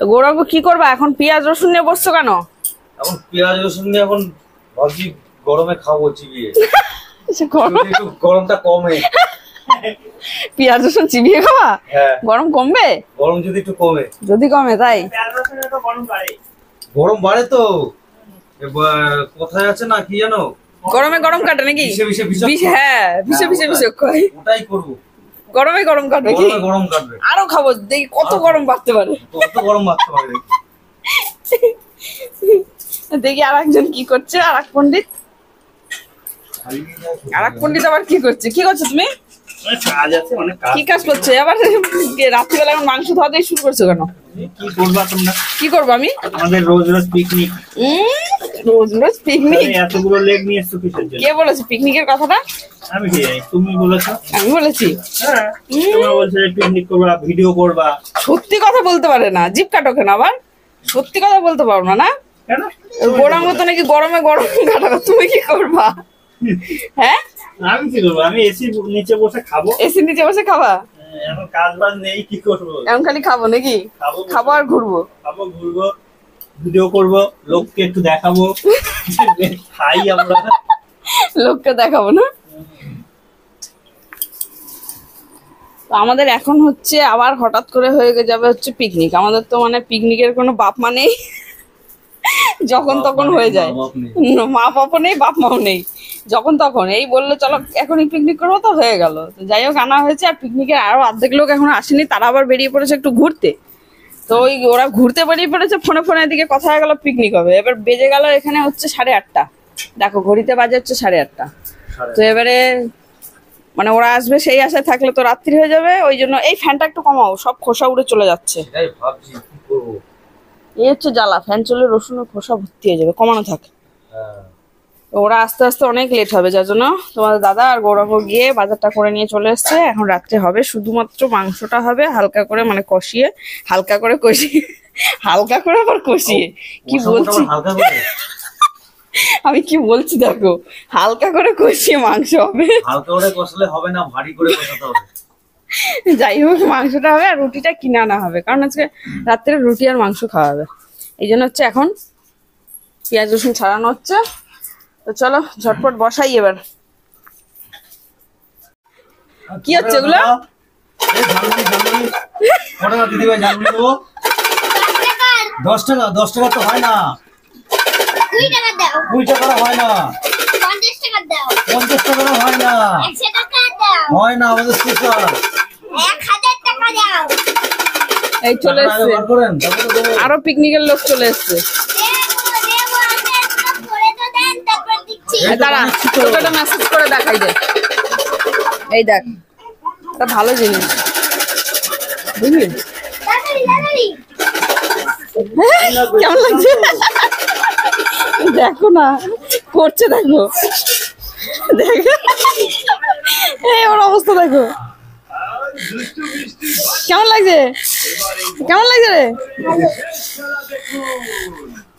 গৌরব কি করবা এখন? পেঁয়াজ রসুন নিয়ে বসছো কেন? এখন পেঁয়াজ রসুন নিয়ে এখন ভাবছি গরমে খাবো চিবিয়ে। একটু গরমটা কমে। পেঁয়াজ রসুন চিবিয়ে খাবা? হ্যাঁ। গরম কমবে? গরম যদি একটু কমে। যদি কমে তাই? গরম বাড়ে তো, কোথায় আছে না কি জানো, গরমে গরম কাটে নাকি? হ্যাঁ, বিষে বিষে ওটাই করবো। গরমে গরম কাটবে কি? গরম কাটবে। আরো খাবো, দেখি কত গরম বাড়তে পারে। কত গরম বাড়তে পারে দেখি আর একজন কি করছে। আর এক পণ্ডিত আবার কি করছে? কি করছো তুমি? কাজ আছে, অনেক কাজ। কি কাজ করছে আবার? রাত্রিবেলা এখন মাংস ধোয়া দিয়ে শুরু করছো কেন? কি করবা তোমরা? কি করবো আমি? আমাদের রোজ রোজ পিকনিক। রোজ পিকনিক? এতগুলো লেগ নিয়ে এসছো কিসের জন্য? কে বলেছে পিকনিকের কথাটা? আমি কি জানি, তুমি বলেছো। আমি বলেছি? হ্যাঁ, তোমরা বলছো যে পিকনিক করবা, ভিডিও করবা। সত্যি কথা বলতে পারে না, জিভ কাটো কেন আবার? সত্যি কথা বলতে পারো না? না কেন? গোড়ার মতো নাকি গরমে গরম কাটাবে? তুমি কি করবা? হ্যাঁ, আমি কি করবো? আমি এসি নিচে বসে খাবো। এসি নিচে বসে খাবা? এখন কাজ বাজ নেই, কি করবো? এখন খালি খাবো নাকি? খাবো আর ঘুরবো। খাবো, ঘুরবো, ভিডিও করবো, লোককে একটু দেখাবো খাই আমরা। লোককে দেখাবো না? আমাদের এখন হচ্ছে আবার হঠাৎ করে হয়ে যাবে হচ্ছে পিকনিক। আমাদের তো মানে পিকনিকের কোনো বাপ মা নেই, যখন তখন হয়ে যায়। মা বাপও নেই, বাপ মাও নেই, যখন তখন এই বললো চলো এখনই পিকনিক করবো, তো হয়ে গেল। যাই হোক আনা হয়েছে। আর পিকনিকের আরো অর্ধেক লোক এখন আসেনি, তারা আবার বেরিয়ে পড়েছে একটু ঘুরতে। তো ওই ওরা ঘুরতে বেরিয়ে পড়েছে, ফোনে ফোনে এদিকে কথা হয়ে গেল পিকনিক হবে। এবার বেজে গেল এখানে হচ্ছে 8:30। দেখো ঘড়িতে বাজে হচ্ছে 8:30। তো এবারে মানে ওরা আসবে সেই আশায় থাকলে তো রাত্রি হয়ে যাবে। ওই জন্য এই ফ্যানটা একটু কমাও, সব খোসা উড়ে চলে যাচ্ছে। এই হচ্ছে জ্বালা, ফ্যান চলে রসুনের খোসা ভর্তি হয়ে যাবে। কমানো থাকে। ওরা আস্তে আস্তে অনেক লেট হবে, যার জন্য তোমাদের দাদা আর গৌরব গিয়ে বাজারটা করে নিয়ে চলে এসছে। এখন রাত্রে হবে শুধুমাত্র মাংসটা হবে হালকা করে, মানে কষিয়ে, হালকা করে কষিয়ে, হালকা করে আবার কষিয়ে। কি বলছি আমি, কি বলছি দেখো, হালকা করে কষিয়ে মাংস হবে। হালকা করে কষলে হবে না, ভারী করে কষাতে হবে। যাই হোক মাংসটা হবে আর রুটিটা কিনে আনা হবে, কারণ আজকে রাত্রে রুটি আর মাংস খাওয়া হবে। এই জন্য হচ্ছে এখন পেঁয়াজ রসুন ছাড়ানো হচ্ছে। তো চলো ঝটপট বসাই এবার। কি হচ্ছে এগুলো? দিদি ভাই জানবি দেবো 10 টাকা। 10 টাকা তো হয় না, 20 টাকা হয় না, 50 টাকা হয় না, হয় না আমাদের স্পেশাল 1000 টাকা দাও। এই চলে এসছে আরো পিকনিকের লোক চলে এসছে। দাঁড়া তোকে একটা মেসেজ করে দেখাই দে। এই দেখ, এটা ভালো জিনিস বুঝলি? কেমন লাগছে দেখো না, করছে দেখো, দেখো এই ওর অবস্থা দেখো। কেমন লাগছে? কেমন লাগছে রে?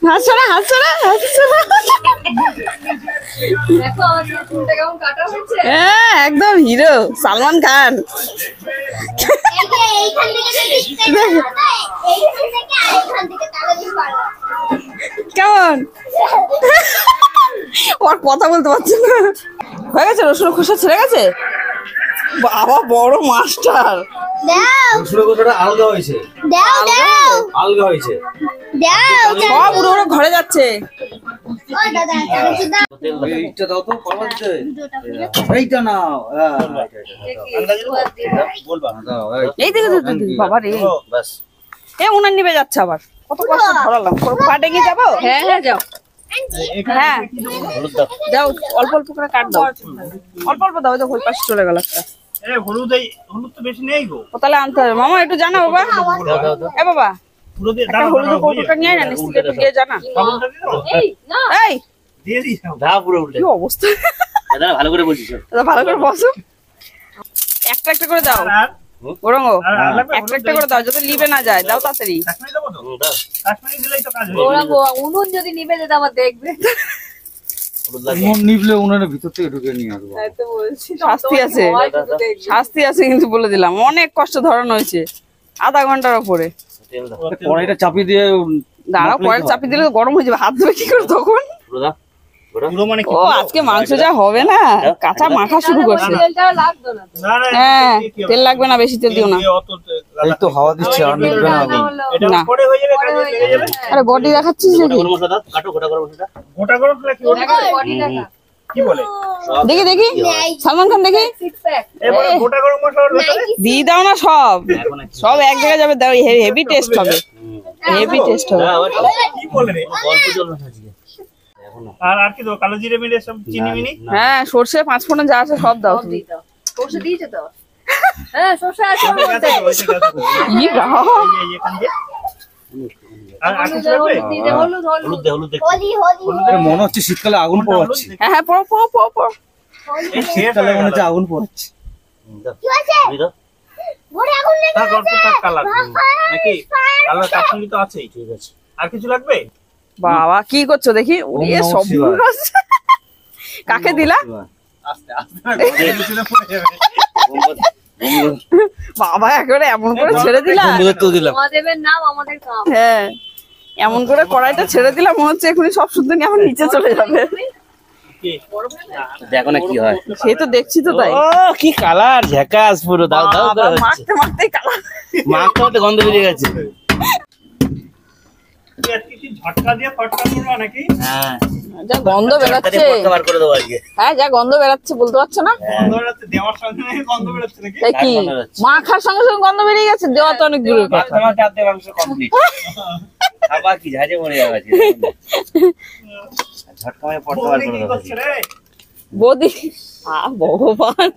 হাসছড়া হাসছড়া হাসছড়া। হ্যাঁ একদম হিরো সালমান খান। কেমন ওর কথা বলতে পারছি না। হয়ে গেছে রসুন খোসা ছেড়ে গেছে? বাবা বড় মাস্টার। আলগা হয়েছে, আলগা হয়েছে, সব উড়ে উড়ে ঘরে যাচ্ছে। এইটা নাও, এই দেখে বাবা রে, এ উনার নিবে যাচ্ছে আবার। কত কষ্ট ধরালাম, পাটে গিয়ে যাবো। হ্যাঁ হ্যাঁ যাও, হ্যাঁ যাও, অল্প অল্প করে কাট দাও, অল্প অল্প দাও। ওই পাশে চলে গেল একটা। হলুদ তো বেশি নেই গো, তাহলে আনতে হবে। মামা একটু জানা বাবা, এ বাবা হলুদ কৌটোটা নিয়ে জানিস একটু গিয়ে জানা। এই কি অবস্থা, ভালো করে বলছিস, ভালো করে বসো। একটা একটা করে দাও ওরঙ্গ, একটা একটা করে দাও যাতে লিবে না যায়। দাও তাড়াতাড়ি। উনুন যদি নিবে যেতে আমার দেখবে, নিবলে উনার ভিতর থেকে ঢুকে নিয়ে আসবো। শাস্তি আছে, শাস্তি আছে কিন্তু বলে দিলাম। অনেক কষ্ট ধরানো হয়েছে, আধা ঘন্টার উপরে। তেল দাও কড়াইটা চাপিয়ে দিয়ে দাঁড়াও, কড়াই চাপিয়ে দিলে তো গরম হয়ে যাবে, হাত ধুবে কি করে তখন? পুরো দাও পুরো মানে কি ও আজকে মাংস যা হবে না, কাঁচা মাখা শুরু করছে। তেলটা লাগতো না তো। না না হ্যাঁ, তেল লাগবে না, বেশি তেল দিও না। এই তো হাওয়া দিচ্ছে আর নিবে না আমি। এটা না, পরে হয়ে যাবে, কাজে লেগে যাবে। আরে বডি দেখাচ্ছিস গোটা নাকি? গরম মশলা দাও, কাটো গোটা গরম মশলা গোটা গরম ফেলে কি দেখা বডি দেখা কি বলে? দেখি দেখি, সালমান খান দেখি, সিক্স প্যাক এবারে গোটা গরম মশলা ওর ভেতরে দিয়ে দাও না সব, এখন একটু সব এক জায়গায় যাবে, হেভি টেস্ট হবে, হেভি টেস্ট হবে। দাও, আবার কি বলে রে? গল্প চলবে না আজকে এখন না। আর কি দাও? কালো জিরে মিলে সব চিনি মিনি। না, হ্যাঁ, সর্ষে 5 ফোড়ন যা আছে সব দাও সব তুমি। দিয়ে দাও সরষে দিয়েছে তো হ্যাঁ সরষে আছে ওর মধ্যে ই গাও, এই এখান দিয়ে আর কিছু হলুদ লাগবে? হলুদ দিয়ে দে, হলুদ হলুদ হলুদ দে, হলুদ দে। মনে হচ্ছে শীতকালে আগুন পোহাচ্ছে। হ্যাঁ হ্যাঁ, পড়ো পড়ো পড়ো পড়ো। এই শীতকালে মনে হচ্ছে আগুন পোহাচ্ছে। দাও, তুমি দাও। তার গল্প তার কালার নাকি কালার কাশ্মীরি তো আছেই। ঠিক আছে। আর কিছু লাগবে? বাবা কি করছো দেখি, উড়িয়ে ওম নমঃ সব শিবায়। কাকে দিলা? আস্তে আস্তে নিচে পড়ে যাবে। বাবা একেবারে এমন করে ছেড়ে দিলা, বন্ধুদের তো দিলাম। মহাদেবের নাম আমাদের কাম হ্যাঁ এমন করে কড়াইটা ছেড়ে দিলাম, মনে হচ্ছে এখনই সব শুদ্ধ নিয়ে আমার নিচে চলে যাবে। কি? দেখো না কি হয়। সেই তো দেখছি তো, তাই ও কি কালার, ঝাকাস পুরো। দাও দাও বাবা, করে হচ্ছে। মাখতে মাখতেই কালা। মাখতে মাখতে গন্ধ বেরিয়ে গেছে। আজকে কি ঝটকা দিয়ে ফটকা করবা নাকি? হ্যাঁ, যা গন্ধ বেরাচ্ছে, পটকা বার করে দেবো আজকে। হ্যাঁ যা গন্ধ বেরাচ্ছে বলতে পারছো না, গন্ধ বেরোচ্ছে, দেওয়ার সঙ্গে নাকি গন্ধ বেরোচ্ছে নাকি? তাই কি গন্ধ বেরোচ্ছে। মাখার সঙ্গে সঙ্গে গন্ধ বেরিয়ে গেছে? দেওয়া তো অনেক দূরের কথা। মাখতে মাখতে আধে মাংস কমপ্লিট। খাবার কি ঝাঁঝে মরে যাবে আজকে। ঝটকা মেরে পটকা বার বৌদি করে কি দেবো করছে আজকে। রে? বৌদি, ভগবান,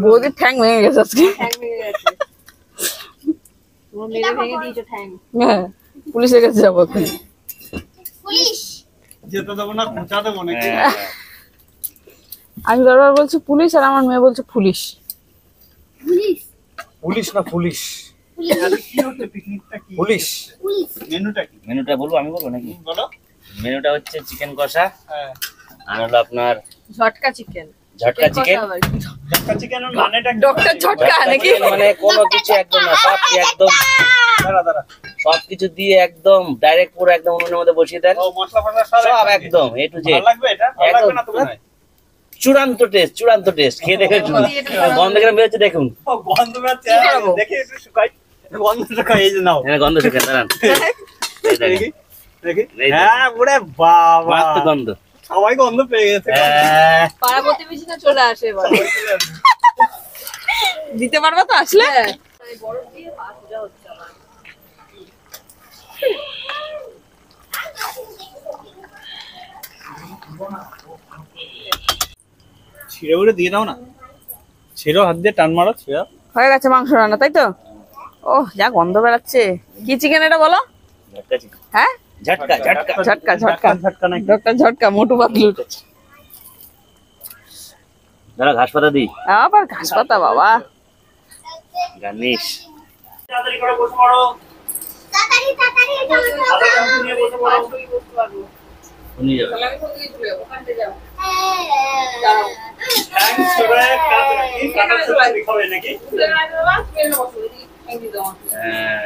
বৌদির ঠ্যাং ভেঙে গেছে আজকে। ঠ্যাং ভেঙে গেছে তোমার মেরে ভেঙে দিয়েছো ঠ্যাং হ্যাঁ, পুলিশের কাছে যাবো এখন। যেতে দেবো না, খোঁচা দেবো নাকি? হ্যাঁ, আমি বারবার বলছি পুলিশ, আর আমার মেয়ে বলছে পুলিশ। পুলিশ না পুলিশ? আজকে কি হচ্ছে? পিকনিকটা কি? পুলিশ মেনুটা কি? মেনুটা বলবো, আমি বলবো নাকি? বলো। মেনুটা হচ্ছে চিকেন কষা, হ্যাঁ, আর হলো আপনার ঝটকা চিকেন ঝটকা চিকেন। ঝটকা চিকেনের মানেটা কি? ডক্টর ঝটকা নাকি? মানে কোনো কিছু একদম না, সব একদম দাঁড়া দাঁড়া। সবকিছু দিয়ে একদম ডাইরেক্ট পুরো একদম উনুনের মধ্যে বসিয়ে দেন। ও মশলা ফসলা সব সব একসঙ্গে। একদম এ টু জেড। ভালো লাগবে এটা? ভালো লাগবে না তোমার? চূড়ান্ত টেস্ট খেয়ে দেখে গন্ধ কেন বেরোচ্ছে দেখুন। ও, গন্ধ বেরোচ্ছে। কি করবো? দেখি একটু শুকাই। গন্ধটা এই যে নাও। হ্যাঁ, গন্ধ শুকে দাঁড়ান। এই দেখেন, দেখি দেখি। এই দেখেন। হ্যাঁ, ওরে বাবা। মারাত্মক গন্ধ। সবাই গন্ধ পেয়ে গেছে। হ্যাঁ, পাড়া প্রতিবেশীরা চলে আসে এবার দিতে পারবা তো আসলে? হ্যাঁ বরফ দিয়ে পা সোজা হচ্ছে আমার ছিঁড়ে উড়ে দিয়ে দাও না। ছিঁড়ো, হাত দিয়ে টান মারো, ছিঁড়ো। হয়ে গেছে মাংস রান্না, তাই তো? ওহ, যা গন্ধ বেরাচ্ছে। কি চিকেন এটা বলো? ঝটকা চিকেন। হ্যাঁ, ঝটকা ঝটকা। ঝটকা ঝটকা ঝটকা নাকি? ডক্টর ঝটকা, মোটু পাতলু। দাঁড়া ঘাস পাতা দিই, আবার ঘাস পাতা, বাবা গার্নিশ। তাড়াতাড়ি করে বসে পড়ো। হাতে চামচ নিয়ে বসে পড়ো। শুনি যাবে। থ্যাঙ্কস করে কাটা চচ্চড়ি খাবে নাকি? হ্যাঁ,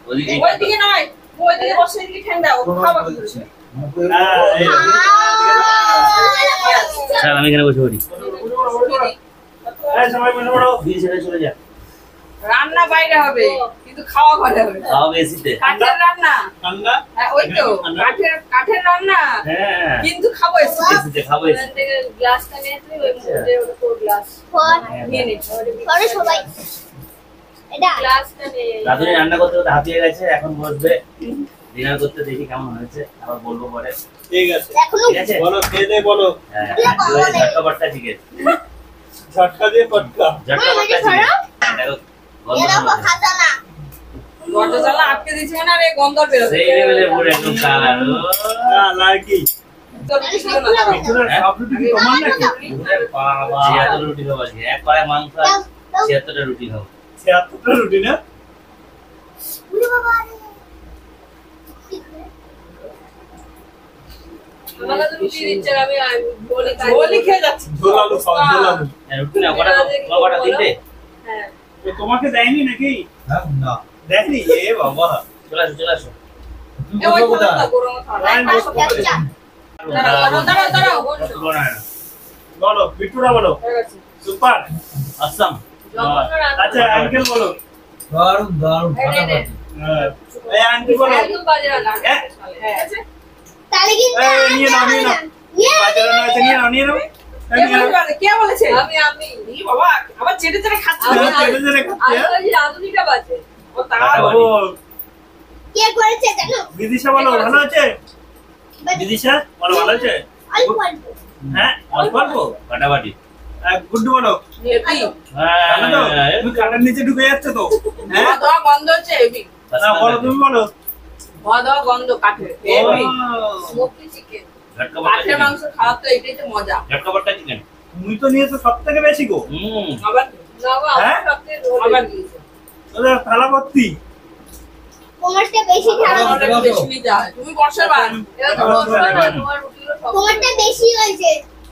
ওদিকে ওইদিকে নয়, ওইদিকে বসে এদিকে ঠ্যাং দাও, খাবার কি করে? হ্যাঁ, এই স্যার আমি এখানে বসে পড়ি। এই সবাই বসে পড়ো। দিয়ে ছেড়ে চলে যা। রান্না বাইরে হবে, কিন্তু খাওয়া ঘরে হবে। খাওয়া এসিতে। কাঠের রান্না, ঠান্ডা? হ্যাঁ ওই তো কাঠের রান্না, হ্যাঁ, কিন্তু খাবো এসে। এসিতে খাবো এসিতে। থেকে গ্লাসটা নিয়ে তুই ওই মধ্যে ওটা তোর গ্লাস নিয়ে নিচ্ছি। গ্লাসটা নিয়ে রাধুনি রান্না করতে করতে হাতিয়ে গেছে, এখন বসবে ডিনার করতে, দেখি কেমন হয়েছে, আবার বলবো পরে। ঠিক আছে। ঠিক আছে? বলো, খেয়ে দে বলো। হ্যাঁ, আজকে হয়েছে ঝটকা পটকা চিকেন। ঝটকা দিয়ে পটকা। ঝটকা পটকা চিকেন। দেখো, গন্ধ হচ্ছে। দরজা জানলা আটকে দিয়েছি মানে আর এই গন্ধ বেরোবে। সেই লেভেলে পুরো একদম কালার। লাকি। তোর কিছু ছিল না, দাঁড়াও। পিছনের সব রুটি কি তোমার নাকি? ওরে বাবা, 76 রুটি খাবো আজকে। এক পায়ে মাংস আর 76টা রুটি খাবো। 76টা রুটি না? আমাকে তো রুটি দিচ্ছে আমি বলি ঝোলই খেয়ে যাচ্ছি। ঝোলালু খাও, ঝোলালু। হ্যাঁ, রুটি না কটা, কটা তিনটে? তো তোমাকে দেয়নি নাকি? হ্যাঁ না দেয়নি? এ বাবা। চলে আসো চলে আসো। তুমি এ ওই কোথায় খোলো তো, গরমে খাওয়া। লাইন বসতে পারে। দাঁড়াও। কতক্ষণ হয় না? বলো, বিট্টুরা বলো। হয়ে গেছে। সুপার। আসাম। আচ্ছা, আঙ্কেল বলো। দারুণ দারুণ ফাটাফাটি হ্যাঁ। এই আন্টি বলো। একদম বাজে রান্না। হ্যাঁ? হ্যাঁ। তাহলে কিন্তু এই, নিয়ে নাও, নিয়ে নাও। বাজারে না আছে, নিয়ে নাও, নিয়ে নাও। এই, নিয়ে নাও। কে বলেছে? আমি। ই বাবা, আবার চেটে চেটে খাচ্ছে। হ্যাঁ, চেটে চেটে খাচ্ছে, হ্যাঁ? ও তা ও, কে করেছে জানো? বিদিশা বলো, ভালো আছে? বিদিশা বলো, ভালো আছে? অল্প অল্প। হ্যাঁ, অল্প অল্প। ফাটাফাটি। গুড্ডু বলো। হেভি। জানো তো? তুমি কানের নিচে ঢুকে যাচ্ছে তো। হ্যাঁ? ধোয়া ধোয়া গন্ধ হচ্ছে হেভি। না, বলো, তুমি বলো। ধোয়া ধোয়া গন্ধ কাঠের। হেভি। ও, স্মোকি চিকেন। ঝটকা বাটা কাঠের চিকেন। মাংস খাওয়ার তো এটাই তো মজা। ঝটকা বাটা চিকেন। তুমি তো নিয়েছো সব থেকে বেশি গো। আবার হ্যাঁ? আবার দিয়েছে। ওদের থালা ভর্তি। কোমরটা বেশি খারাপ। অনেক বেশি নিতে হয়। তুমি বর্ষার বার। এটা তো বর্ষার বার, তোমার রুটিগুলো সব কোমরটা বেশি হয়েছে।